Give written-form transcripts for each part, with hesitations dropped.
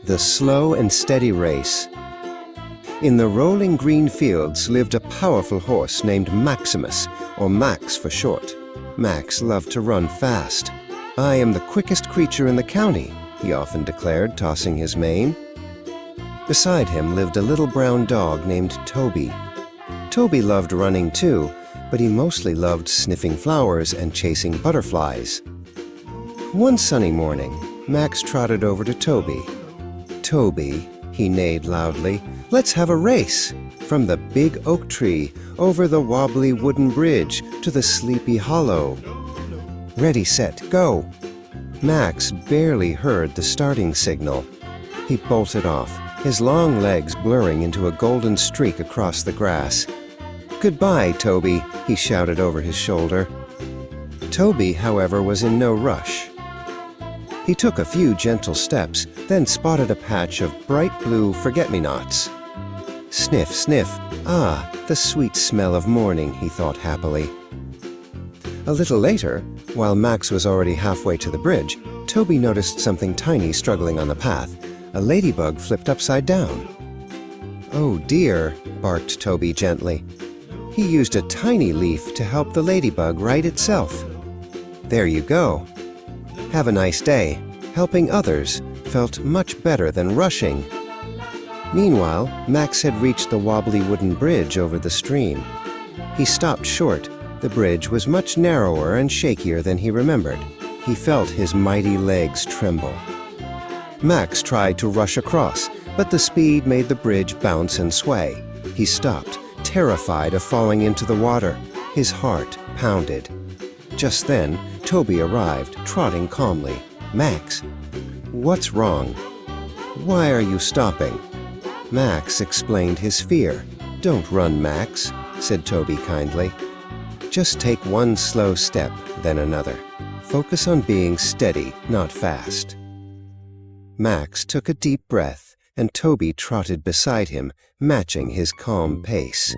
The slow and steady race. In the rolling green fields lived a powerful horse named Maximus, or Max for short. Max loved to run fast. "I am the quickest creature in the county," he often declared, tossing his mane. Beside him lived a little brown dog named Toby. Toby loved running too, but he mostly loved sniffing flowers and chasing butterflies. One sunny morning, Max trotted over to Toby. "Toby," he neighed loudly, "let's have a race. From the big oak tree, over the wobbly wooden bridge, to the sleepy hollow. Ready, set, go." Max barely heard the starting signal. He bolted off, his long legs blurring into a golden streak across the grass. "Goodbye, Toby," he shouted over his shoulder. Toby, however, was in no rush. He took a few gentle steps, then spotted a patch of bright blue forget-me-nots. Sniff, sniff. Ah, the sweet smell of morning, he thought happily. A little later, while Max was already halfway to the bridge, Toby noticed something tiny struggling on the path. A ladybug flipped upside down. "Oh dear," barked Toby gently. He used a tiny leaf to help the ladybug right itself. "There you go. Have a nice day." Helping others felt much better than rushing. Meanwhile, Max had reached the wobbly wooden bridge over the stream. He stopped short. The bridge was much narrower and shakier than he remembered. He felt his mighty legs tremble. Max tried to rush across, but the speed made the bridge bounce and sway. He stopped, terrified of falling into the water. His heart pounded. Just then, Toby arrived, trotting calmly. "Max, what's wrong? Why are you stopping?" Max explained his fear. "Don't run, Max," said Toby kindly. "Just take one slow step, then another. Focus on being steady, not fast." Max took a deep breath, and Toby trotted beside him, matching his calm pace.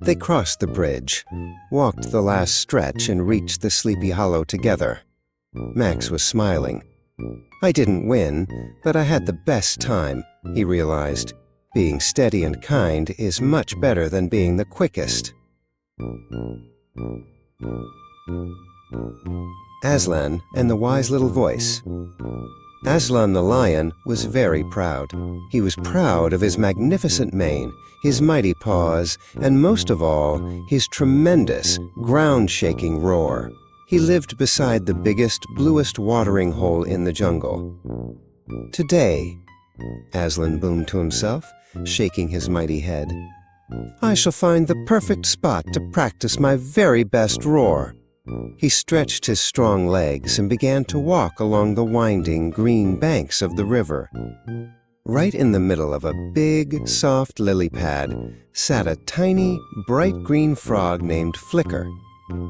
They crossed the bridge, walked the last stretch, and reached the sleepy hollow together. Max was smiling. "I didn't win, but I had the best time," he realized. "Being steady and kind is much better than being the quickest." Aslan and the Wise Little Voice. Aslan the lion was very proud. He was proud of his magnificent mane, his mighty paws, and most of all, his tremendous, ground-shaking roar. He lived beside the biggest, bluest watering hole in the jungle. "Today," Aslan boomed to himself, shaking his mighty head, "I shall find the perfect spot to practice my very best roar." He stretched his strong legs and began to walk along the winding, green banks of the river. Right in the middle of a big, soft lily pad sat a tiny, bright green frog named Flicker.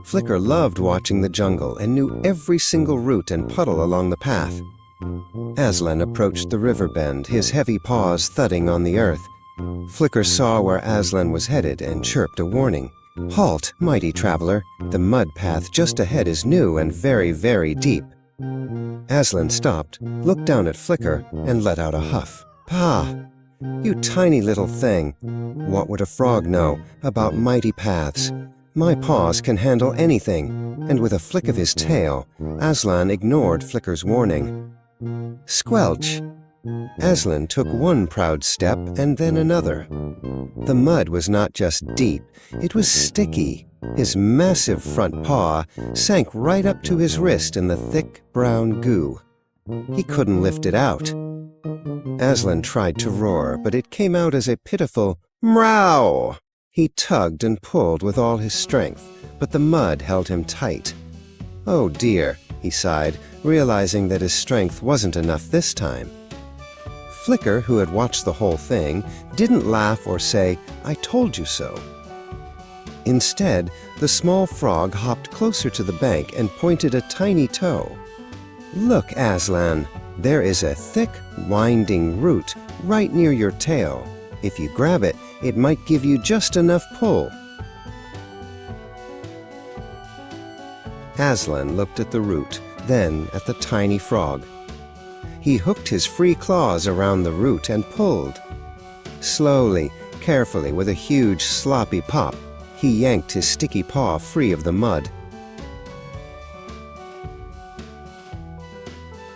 Flicker loved watching the jungle and knew every single root and puddle along the path. Aslan approached the river bend, his heavy paws thudding on the earth. Flicker saw where Aslan was headed and chirped a warning. "Halt, mighty traveler. The mud path just ahead is new and very, very deep." Aslan stopped, looked down at Flicker, and let out a huff. "Pah! You tiny little thing. What would a frog know about mighty paths? My paws can handle anything." And with a flick of his tail, Aslan ignored Flicker's warning. Squelch! Aslan took one proud step and then another. The mud was not just deep, it was sticky. His massive front paw sank right up to his wrist in the thick brown goo. He couldn't lift it out. Aslan tried to roar, but it came out as a pitiful meow. He tugged and pulled with all his strength, but the mud held him tight. "Oh dear," he sighed, realizing that his strength wasn't enough this time. Flicker, who had watched the whole thing, didn't laugh or say, "I told you so." Instead, the small frog hopped closer to the bank and pointed a tiny toe. "Look, Aslan, there is a thick, winding root right near your tail. If you grab it, it might give you just enough pull." Aslan looked at the root, then at the tiny frog. He hooked his free claws around the root and pulled. Slowly, carefully, with a huge sloppy pop, he yanked his sticky paw free of the mud.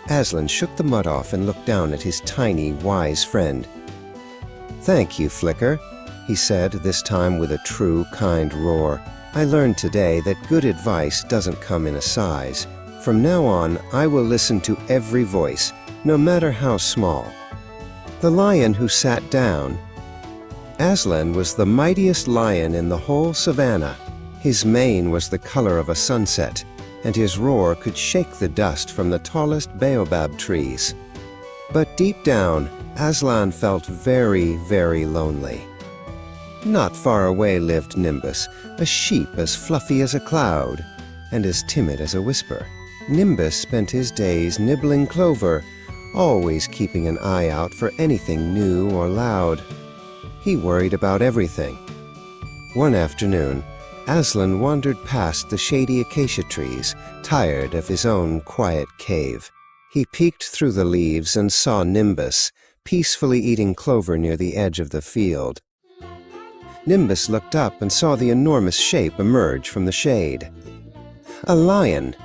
Aslan shook the mud off and looked down at his tiny, wise friend. "Thank you, Flicker," he said, this time with a true, kind roar. "I learned today that good advice doesn't come in a size. From now on, I will listen to every voice, no matter how small." The lion who sat down. Aslan was the mightiest lion in the whole savannah. His mane was the color of a sunset, and his roar could shake the dust from the tallest baobab trees. But deep down, Aslan felt very, very lonely. Not far away lived Nimbus, a sheep as fluffy as a cloud, and as timid as a whisper. Nimbus spent his days nibbling clover, always keeping an eye out for anything new or loud. He worried about everything. One afternoon, Aslan wandered past the shady acacia trees, tired of his own quiet cave. He peeked through the leaves and saw Nimbus, peacefully eating clover near the edge of the field. Nimbus looked up and saw the enormous shape emerge from the shade. A lion!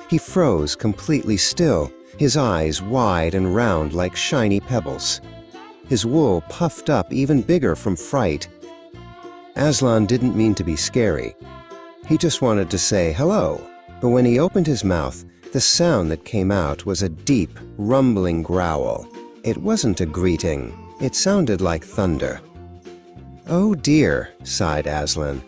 He froze completely still, his eyes wide and round like shiny pebbles. His wool puffed up even bigger from fright. Aslan didn't mean to be scary. He just wanted to say hello, but when he opened his mouth, the sound that came out was a deep, rumbling growl. It wasn't a greeting. It sounded like thunder. "Oh dear," sighed Aslan.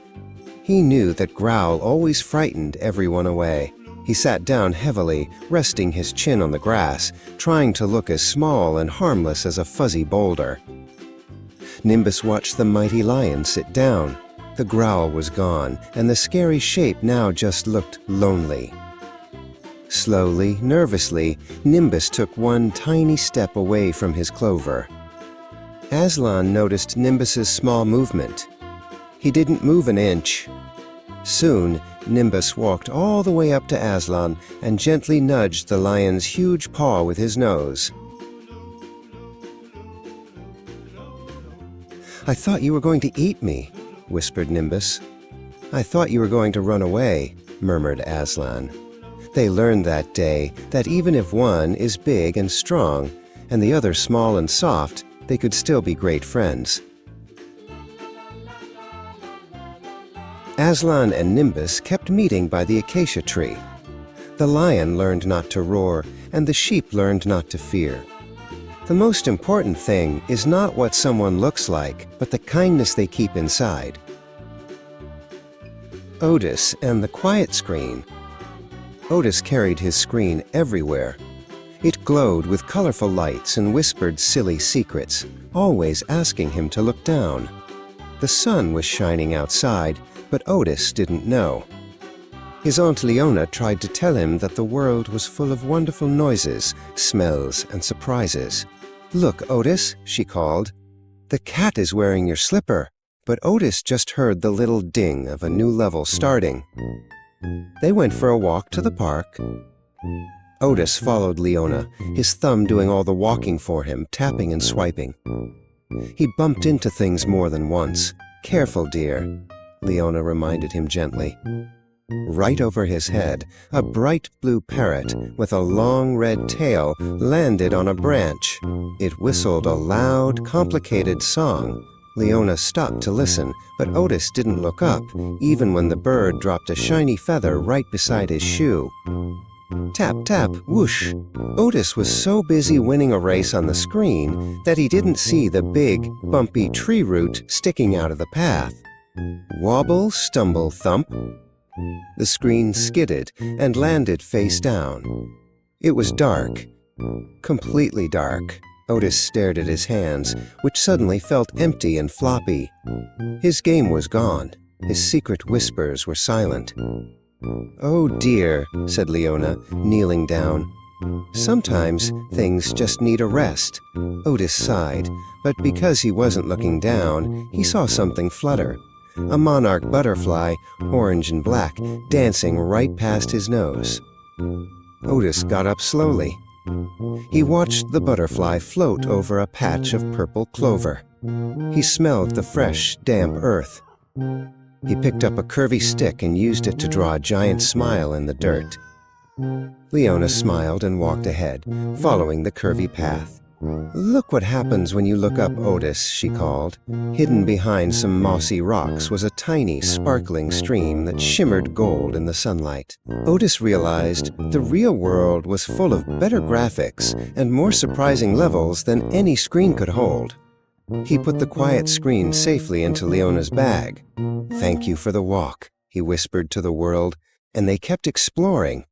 He knew that growl always frightened everyone away. He sat down heavily, resting his chin on the grass, trying to look as small and harmless as a fuzzy boulder. Nimbus watched the mighty lion sit down. The growl was gone, and the scary shape now just looked lonely. Slowly, nervously, Nimbus took one tiny step away from his clover. Aslan noticed Nimbus's small movement. He didn't move an inch. Soon, Nimbus walked all the way up to Aslan and gently nudged the lion's huge paw with his nose. "I thought you were going to eat me," whispered Nimbus. "I thought you were going to run away," murmured Aslan. They learned that day that even if one is big and strong, and the other small and soft, they could still be great friends. Aslan and Nimbus kept meeting by the acacia tree. The lion learned not to roar, and the sheep learned not to fear. The most important thing is not what someone looks like, but the kindness they keep inside. Otis and the quiet screen. Otis carried his screen everywhere. It glowed with colorful lights and whispered silly secrets, always asking him to look down. The sun was shining outside, but Otis didn't know. His Aunt Leona tried to tell him that the world was full of wonderful noises, smells, and surprises. "Look, Otis," she called. "The cat is wearing your slipper." But Otis just heard the little ding of a new level starting. They went for a walk to the park. Otis followed Leona, his thumb doing all the walking for him, tapping and swiping. He bumped into things more than once. "Careful, dear," Leona reminded him gently. Right over his head, a bright blue parrot with a long red tail landed on a branch. It whistled a loud, complicated song. Leona stopped to listen, but Otis didn't look up, even when the bird dropped a shiny feather right beside his shoe. Tap, tap, whoosh. Otis was so busy winning a race on the screen that he didn't see the big, bumpy tree root sticking out of the path. Wobble, stumble, thump. The screen skidded and landed face down. It was dark, completely dark. Otis stared at his hands, which suddenly felt empty and floppy. His game was gone. His secret whispers were silent. "Oh dear," said Leona, kneeling down. "Sometimes things just need a rest." Otis sighed, but because he wasn't looking down, he saw something flutter. A monarch butterfly, orange and black, dancing right past his nose. Otis got up slowly. He watched the butterfly float over a patch of purple clover. He smelled the fresh, damp earth. He picked up a curvy stick and used it to draw a giant smile in the dirt. Leona smiled and walked ahead, following the curvy path. "Look what happens when you look up, Otis," she called. Hidden behind some mossy rocks was a tiny, sparkling stream that shimmered gold in the sunlight. Otis realized the real world was full of better graphics and more surprising levels than any screen could hold. He put the quiet screen safely into Leona's bag. "Thank you for the walk," he whispered to the world, and they kept exploring,